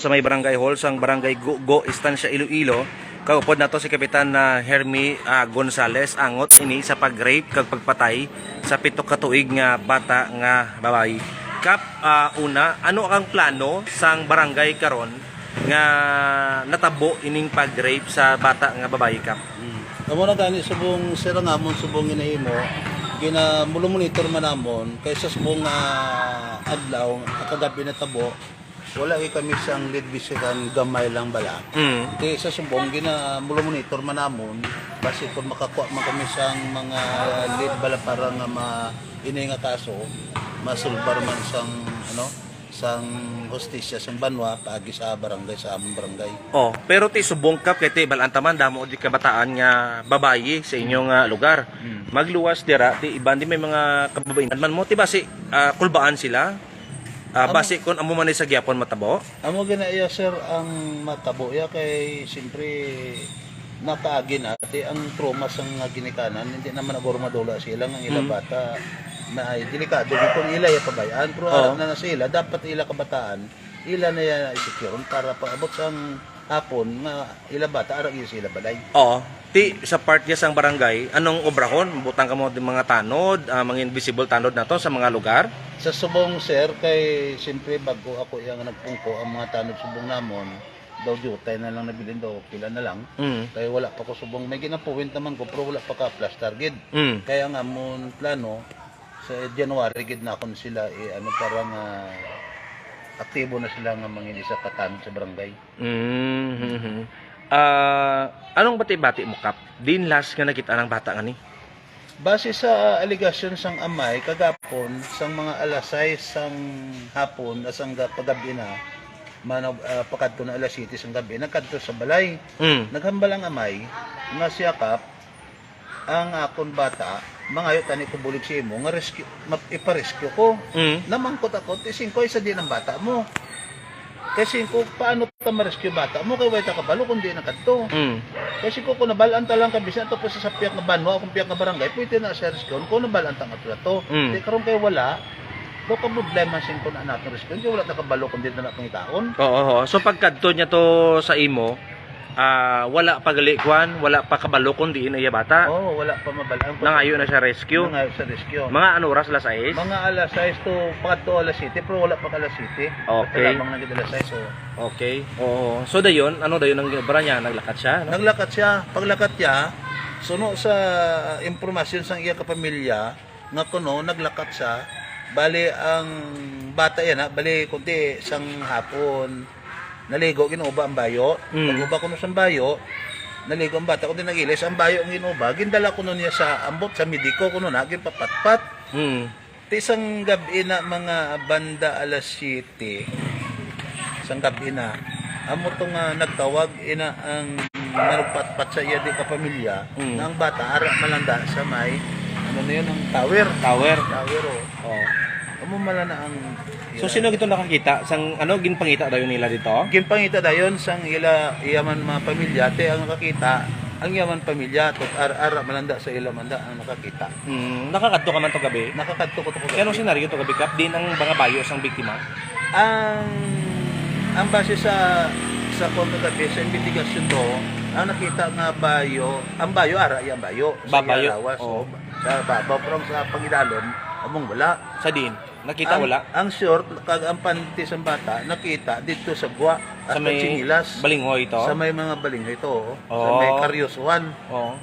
sa may barangay hall sang barangay Go Estancia Iloilo. Kaupod na to si Kapitan na Hermie Gonzales angot ini sa pag-rape kag pagpatay sa 7 ka tuig nga bata nga babayi. Kap, una, ano ang plano sang barangay karon nga natabo ining pag-rape sa bata nga babayi, Kap? Amo na gani subong sira ngamon subong inahimo gina monitor man namon kaysa subong adlaw kagabi na tabo wala kami sang lead bisikan gamay lang bala. Kaya sa subong gina monitor man namon basi kung makakuha man kami sang mga lead bala para nga ini nga kaso masulbar man sang sang hostisya sang banwa paagi sa barangay sa among barangay. Oh, pero ti subong, Kap, kay ti balantaman damo di kabataan nga babayi sa inyong lugar. Magluwas dira ti iban di may mga kababayan man mo ti basi kulbaan sila. Basi kun amo man sa gyapon matabo. Amo ginaiya sir ang matabo ya kay siyempre nakaagin ati ang trauma sang ginikanan hindi naman agor madula sila ang ila bata may delikado kung ila ya pabayaan pero alam na sila dapat ila kabataan ila na ya isecure para paabot sang hapon nga ila bata ara sila balay. Oo. Ti sa part niya sang barangay, anong obrahon? Butang ka mo din mga tanod, mga invisible tanod na to sa mga lugar? Sa subong sir kay siyempre bago ako yang nagpungko ang mga tanod subong namon daw jutay na lang nabilin daw pila na lang kaya wala pa ko subong may ginapuwint naman ko pero wala pa ka plus target kaya nga mon plano sa January gid na kon sila para nga aktibo na sila nga mangin isa katan sa barangay. Anong bati-bati mo, Kap? Din last nga nakita ng bata nga ni? Base sa aligasyon sang amay kagapon sang mga alas 6 sang hapon asang pagabi na pakadto na alas 7 sang gabi nagkadto sa balay. Naghambal ang amay nga siya, Kap, ang akon bata mangayo tani ko bulig si imo nga rescue ipa-rescue ko. Namangkot ako tising ko isa din ang bata mo. Kasi ko paano ta ma-rescue bata mo kay way ta kabalo kundi nakadto. Kasi ko nabalaan ta lang kabisan to po sa piyak nga banwa kung piyak nga barangay pwede na sa rescue ko nabalaan ta nga to. Di karon kay wala do ka problema sin ko na nato rescue kay wala ta kabalo kundi na natong itaon. Oo. So pagkadto niya to sa imo wala pagalikwan, wala pa kabalo kundi ina iya bata. Oo, wala pa mabalaan. Nangayo na siya rescue. Nangayo sa rescue. Mga ano oras alas 6? Mga alas 6 to pakadto alas 7 pero wala pa alas 7. Okay. Lamang nagid alas 6 so. Okay. Oo. So dayon, ano dayon ang ginabara niya? Naglakat siya, no? Naglakat siya. Paglakat niya, suno sa impormasyon sang iya kapamilya nga kuno naglakat siya. Bali ang bata yan bali kunti sang hapon. Naligo ginuba ang bayo. Paguba ko no sa bayo, naligo ang bata ko din nagilis ang bayo ang ginuba. Gindala ko no niya sa ambot sa mediko ko no na ginpapatpat. Ti isang gabi na mga banda alas 7. Isang gabi na amo to nga nagtawag ina ang nagpatpat sa iya di kapamilya nga ang bata ara malanda sa may ano na yun ang tower oh. Amo mala na ang So sino gito nakakita? Sang ano ginpangita dayon nila dito? Ginpangita dayon sang iyaman mga pamilya te ang nakakita. Ang yaman pamilya tot ara malanda sa ila manda ang nakakita. Nakakadto ka man to gabi? Nakakadto ko to. Kaya anong senaryo to gabi, Kap? Din ang mga bayo sang biktima? Ang base sa konto gabi sa investigasyon to, ang nakita nga bayo, ang bayo ara yang bayo. Babayo. Sa babaw from sa pangidalom, among wala. Sa din. Nakita wala? Ang short, kag ang panty sa bata, nakita dito sa buwa at sa may chinilas. Balinghoy ito? Sa may mga balinghoy ito. Sa may karyoswan.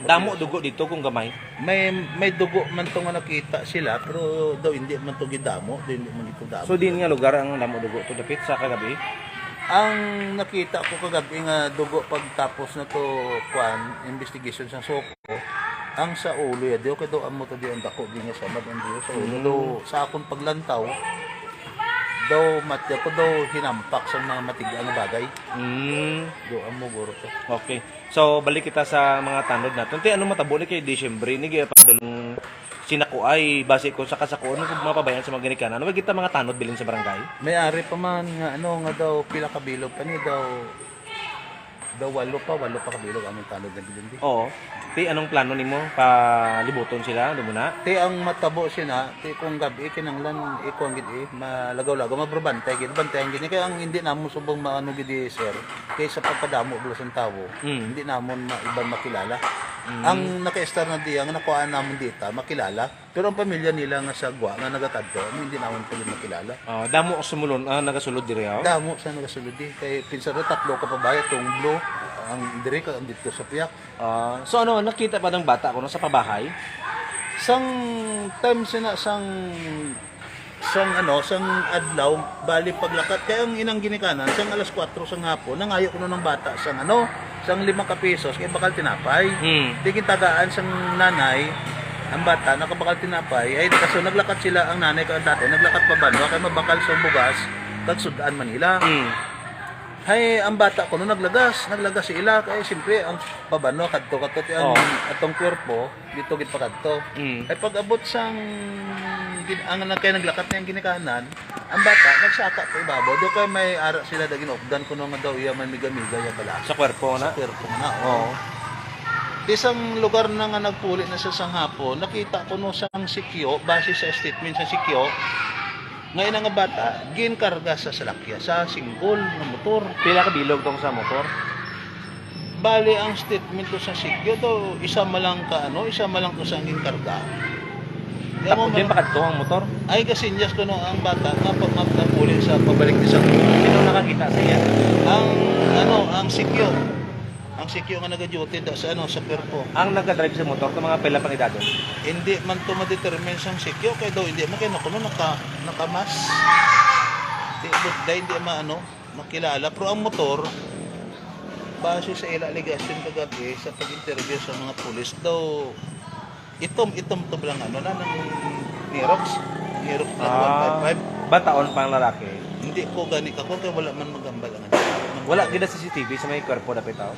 Damo dugo dito kung gamay? May dugo man to nga nakita sila, pero daw hindi man to gidamo. Daw hindi man ito damo. So din nga lugar ang damo dugo to dapit sa kagabi? Ang nakita ko kagabi nga dugo pagtapos na to investigation sa Soko, ang sa ulo ya dio kay do amo to di ang dako di nga samad ang dio sa ulo do sa akon paglantaw daw matya ko daw hinampak sa mga matigaan na bagay. Do amo guro to. Okay. So balik kita sa mga tanod naton. Ti ano matabo ni kay Disyembre ni gyud padulong sinako ay base ko sa kasakuan kung mapabayan sa mga ginikanan. Ano kita mga tanod bilin sa barangay? May ari pa man nga nga daw pila ka bilog pa ni daw daw walo pa kabilog among tanod na gilindi. Oo. Ti anong plano nimo palibuton sila do muna? Ti ang matabo sina, ti kung gabi kinanglan iko ang gidi malagaw-lagaw mabrobantay gid bantayan gid kaya ang hindi namo subong maano gidi sir kaysa pagpadamo bulos ang tawo. Hindi namon maiban makilala. Ang naka-star na diya nga nakuha namon dita makilala pero ang pamilya nila nga sa Gwa nga nagatadto hindi namon pala makilala. Damo sumulon nagasulod diri ha. Damo sa nagasulod di kay pinsan ro tatlo ka pabaya tunglo ang diri ka dito sa piyak. So ano nakita pa ng bata ko no sa pabahay? Sang time sina sang adlaw bali paglakat kay ang inang ginikanan sang alas 4 sang hapon nangayo kuno ng bata sang sang 5 ka pesos kay bakal tinapay. Tigin tagaan sang nanay ang bata nakabakal tinapay ay kaso naglakat sila ang nanay kay ang tatay naglakat pa banwa kay mabakal sa bugas kag sudaan Manila. Hay ang bata ko no naglagas si ila kay siyempre ang babano kadto ti ang atong kwerpo dito gid pa kadto. Ay pag abot sang ang kay naglakat na yung ginikanan ang bata nagsaka pa ibabaw do kay may ara sila dagin opdan kuno nga daw iya may miga-miga ya bala Sa kwerpo na. sa kwerpo na. Isang lugar na nga nagpuli na sa sanghapon nakita ko no sang sikyo base sa statement sa sikyo ngayon nga bata, ginkarga sa salakya, sa singgol ng motor. Pila ka bilog tong sa motor? Bali, ang statement to sa sikyo, to, isa malang to sa ginkarga. Tapos din pa kadto ang motor? Ay, kasi niyas ko no, ang bata, kapag mapuli sa pabalik ni sa Sino nakakita sa iya? Ang sikyo. Ang sikyo nga nag-duty sa perpo. Ang nagka-drive sa motor to mga pila pang edad. Hindi man to ma-determine sang sikyo, kaya daw hindi man kaya nakamas. Hindi makilala. Pero ang motor, base sa ila allegation kagabi sa pag-interview sa mga pulis daw itom to lang ng Nirox na 155. Bataon pang lalaki. Hindi ko gani ka kaya wala man magambal ang Wala gid sa CCTV sa may kwerpo dapat tao.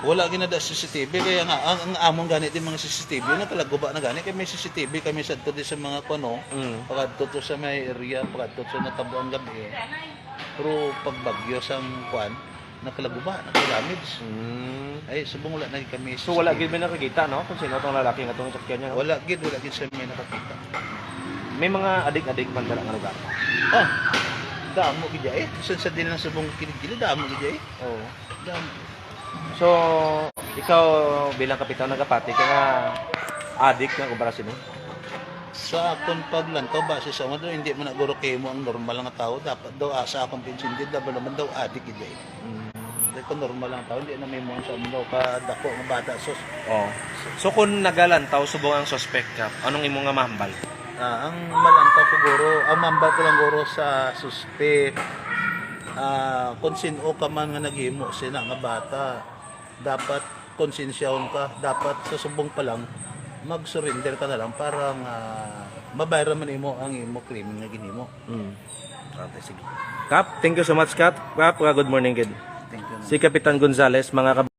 wala ginada CCTV kaya nga ang among gani din mga CCTV na talaguba na gani kay may CCTV kami sa di sa mga kuno pagadto to sa may area pagadto sa natabuan gabi pero pagbagyo sang kuan nakalaguba nakalamage ay subong wala na kami So wala gid may nakakita no kung sino tong lalaki nga tong sakyan niya no? wala gid sa may nakakita. May mga adik-adik man dala nga lugar. Damo gid ay sa din lang subong kilig-kilig damo gid ay damo. So ikaw bilang kapitan nagapati ka nga adik nga kubara sino? Sa akong paglantaw base sa mga hindi man naguro kay mo ang normal nga tao dapat daw asa akong pinsindid dapat naman daw adik gid ay. Hindi ko normal lang tao hindi na may mo sa mundo ka dako nga bata sos. So kung nagalantaw subong ang suspect ka, anong imong nga mahambal? Ang malantaw siguro, ang mambal ko lang guro sa suspect kung sino ka man nga naghimo sina nga bata dapat konsensyahon ka dapat sa subong pa lang mag-surrender ka na lang para mabayaran man imo ang imo krimen nga ginimo. Okay, sige. Kap, thank you so much Kap. Kap, good morning kid. Thank you. Si Kapitan Gonzales mga